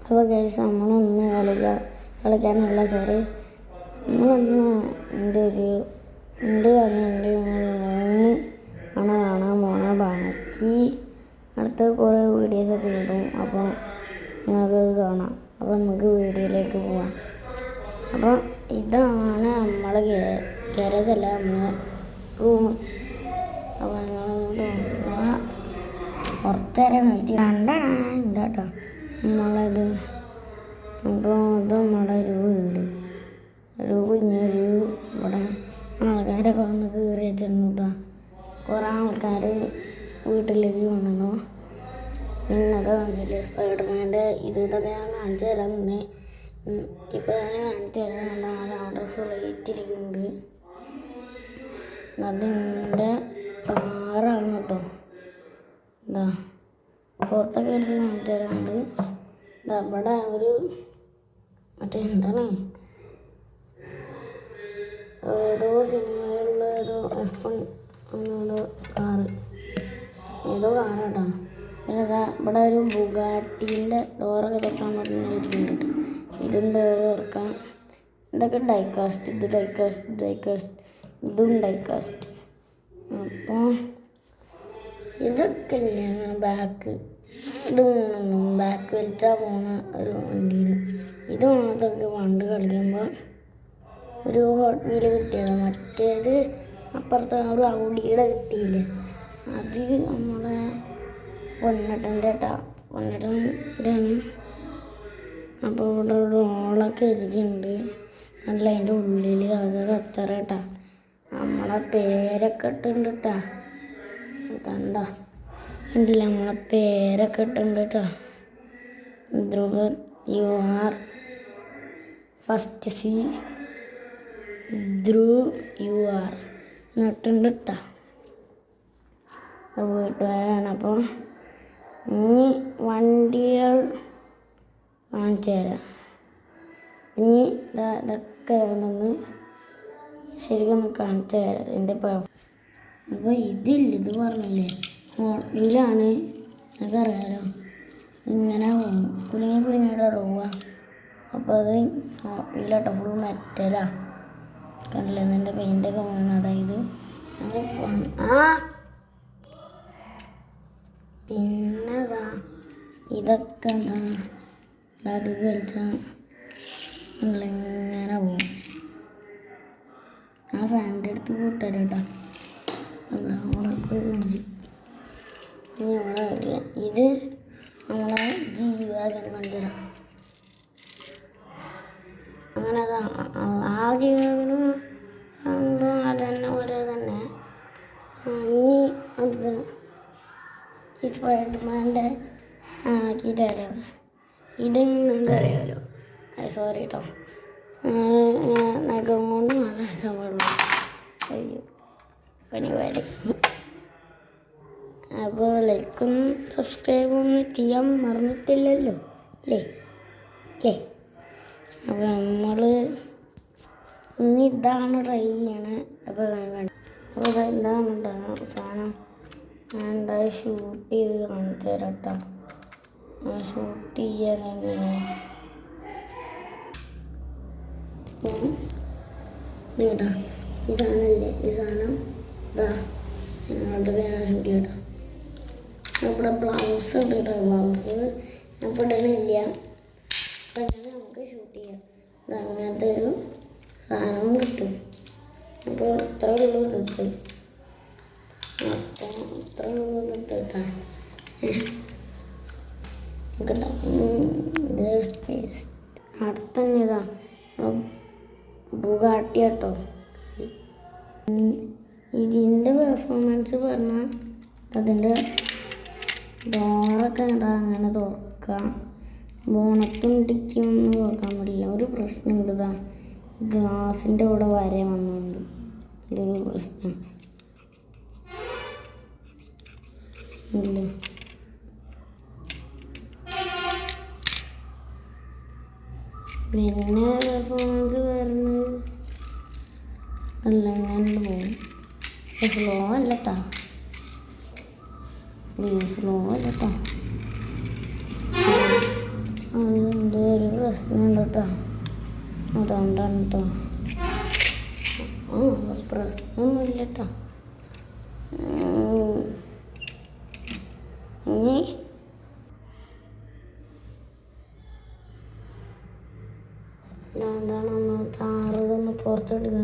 അപ്പോൾ ഗൈസ് നമ്മളൊന്ന് കളിക്കാനല്ല സോറി, നമ്മളൊന്ന് എൻ്റെ ഒരു ഉണ്ട് പറഞ്ഞുണ്ട് 3 കാണാൻ പോണ ബാക്കി അടുത്ത കുറേ വീഡിയോസൊക്കെ ഇടും. അപ്പോൾ നിങ്ങൾക്ക് കാണാം. അപ്പോൾ നമുക്ക് വീഡിയോയിലേക്ക് പോവാം. അപ്പോൾ ഇതാണ് നമ്മളെ ഗാരേജ് അല്ല, നമ്മളെ റൂം. അപ്പോൾ നിങ്ങൾ കുറച്ചേരം വെയിറ്റ് എന്താട്ടോ നമ്മളത്. അപ്പോൾ ഇത് നമ്മുടെ ഒരു വീട്, ഒരു കുഞ്ഞൊരു ഇവിടെ ആൾക്കാരൊക്കെ വന്ന് കയറി വെച്ചിട്ടുണ്ടോ. കുറേ ആൾക്കാർ വീട്ടിലേക്ക് വന്നു. പിന്നൊക്കെ വന്നില്ലേ സ്പൈഡർമാൻ്റെ ഇതൊക്കെ ഞാൻ കാണിച്ചു തരാൻ നിന്ന്. ഇപ്പോൾ ഞാൻ കാണിച്ചു തരാൻ അവിടെ സ്ലേറ്റിരിക്കുന്നുണ്ട്. അതിൻ്റെ കാറാണ് കേട്ടോ. എന്താ പുറത്തൊക്കെ എടുത്ത് കാണിച്ചു തരാണ്ട്. അവിടെ ഒരു മറ്റേ എന്താണ് ഏതോ സിനിമയിലുള്ള ഏതോ F1 ഏതോ കാറ്, ഏതോ കാറാട്ടോ. പിന്നെ ഇവിടെ ഒരു ബുഗാട്ടീൻ്റെ ഡോറൊക്കെ തുറക്കാൻ പറഞ്ഞിരിക്കുന്നുണ്ട്. ഇതും ഡോറ് തുറക്കാം. ഇതൊക്കെ ഡൈക്കാസ്റ്റ്, ഇത് ഡൈക്കാസ്റ്റ്, ഇതും ഡൈക്കാസ്റ്റ്. അപ്പോൾ ഇതൊക്കെ ബാക്ക്, ഇത് ബാക്ക് വലിച്ചാൽ പോകുന്ന ഒരു വണ്ടിയിൽ ഇത് മാത്രമൊക്കെ പണ്ട് കളിക്കുമ്പോൾ ഒരു ഹോട്ട് വീല് കിട്ടിയത്. മറ്റേത് അപ്പുറത്ത് ഒരു ഔഡിയുടെ കിട്ടിയില്ലേ, അത് നമ്മളെ പൊന്നട്ടൻ്റെ ആണ്. അപ്പോൾ ഇവിടെ ഒരു ഓളൊക്കെ ഇരിക്കുന്നുണ്ട്. നല്ല അതിൻ്റെ ഉള്ളിൽ അത് കത്തറ കേട്ടാ, നമ്മളെ പേരൊക്കെ ഇട്ടുണ്ട് കേട്ടാ. കണ്ട കണ്ടില്ല, നമ്മളെ പേരൊക്കെ ഇട്ടുണ്ട് കേട്ടാ. Dhruv UR first C Dhruv UR എന്നിട്ടുണ്ട് കേട്ടാ. വീട്ടുകാരാണ്. അപ്പോൾ ഇനി വണ്ടികൾ കാണിച്ചു തരാം. ഇനി ഇതൊക്കെ ഒന്ന് ശരിക്കും കാണിച്ചു തരാം എൻ്റെ. അപ്പോൾ ഇത് പറഞ്ഞില്ലേ ഹോട്ടലിലാണ്, എനിക്കറിയാലോ. ഇങ്ങനെ പോകും കുലുങ്ങിയുടെ പോവുക. അപ്പോൾ അത് ഹോട്ടലിലോട്ടോ, ഫുൾ മെറ്റലാ. കണ്ടില്ലേ എൻ്റെ പെയിൻ്റൊക്കെ പോകുന്നത്. അതായത് പിന്നെതാ ഇതൊക്കെ അത് കളിച്ചാൽ ഇങ്ങനെ പോകും. ആ ഫാനിൻ്റെ അടുത്ത് കൂട്ടുകാർ കേട്ടോ. ഇത് നമ്മളെ ജീവകൻ കൊണ്ടുവരാം. അങ്ങനെ ആ ജീവകനും അതന്നെ ഒരേ തന്നെ. ഇനി അത് ഈ സ്പൈഡർമാൻ്റെ ആക്കി തരാം. ഇത് നിങ്ങൾക്ക് അറിയാമല്ലോ. സോറി കേട്ടോ, നഖം കൊണ്ട് മാത്രമേ പാടുള്ളൂ. അയ്യോ പണിപാടി. അപ്പോൾ ലൈക്കും സബ്സ്ക്രൈബും ഒന്നും ചെയ്യാൻ മറന്നിട്ടില്ലല്ലോ അല്ലേ. അപ്പോൾ നമ്മൾ ഇനി ഇതാണ് ട്രൈ ചെയ്യണേ. അപ്പോൾ എന്താണ് സാധനം ഞാൻ എന്തായാലും ഷൂട്ട് ചെയ്ത് കാണിച്ചു തരാം കേട്ടോ. ഷൂട്ട് ചെയ്യാൻ എങ്ങനെ കേട്ടോ. ഈ സാധനമല്ലേ, ഈ സാധനം ഇതാ ഞങ്ങളുടെ ഷൂട്ട് ചെയ്യട്ടോ. ഇവിടെ ബ്ലൗസ് ഉണ്ട് കേട്ടോ. ബ്ലൗസ് ഞാൻ ഇപ്പോൾ ഇടണില്ല. അപ്പം അങ്ങനെ നമുക്ക് ഷൂട്ട് ചെയ്യാം. അങ്ങനത്തെ ഒരു സാധനവും കിട്ടും. അപ്പോൾ ഇത്ര ഉള്ളൂ ഇതെടുത്ത്. അപ്പോൾ ഇത്ര ഉള്ളൂ ഇതെടുത്തിട്ടാണ് കേട്ടോ. ഇത് സ്പേസ് അടുത്തന്നെ ഇതാ ബുഗാട്ടി കേട്ടോ. ഇതിൻ്റെ പെർഫോമൻസ് പറഞ്ഞാൽ അതിൻ്റെ ഡോറൊക്കെ അങ്ങനെ തുറക്കാം. ബോണറ്റും ഡിക്കും ഒന്നും തുറക്കാൻ പറ്റില്ല. ഒരു പ്രശ്നമുണ്ട്. ഇതാ ഗ്ലാസിൻ്റെ കൂടെ വര വന്നുണ്ട്. ഇതൊരു പ്രശ്നം ഇല്ല. പിന്നെ പെർഫോമൻസ് വരുന്നത് എങ്ങനെ പോകും. സ്ലോ അല്ല കേട്ടോ, പ്ലീസ് സ്ലോ അല്ല കേട്ടോ. അത് പ്രശ്നമുണ്ട് കേട്ടോ, അതുകൊണ്ടാണ് കേട്ടോ. പ്രശ്നമൊന്നുമില്ല കേട്ടോ. ഇനി എന്താണെന്ന് താറതൊന്ന് പുറത്തെടുക്കണം.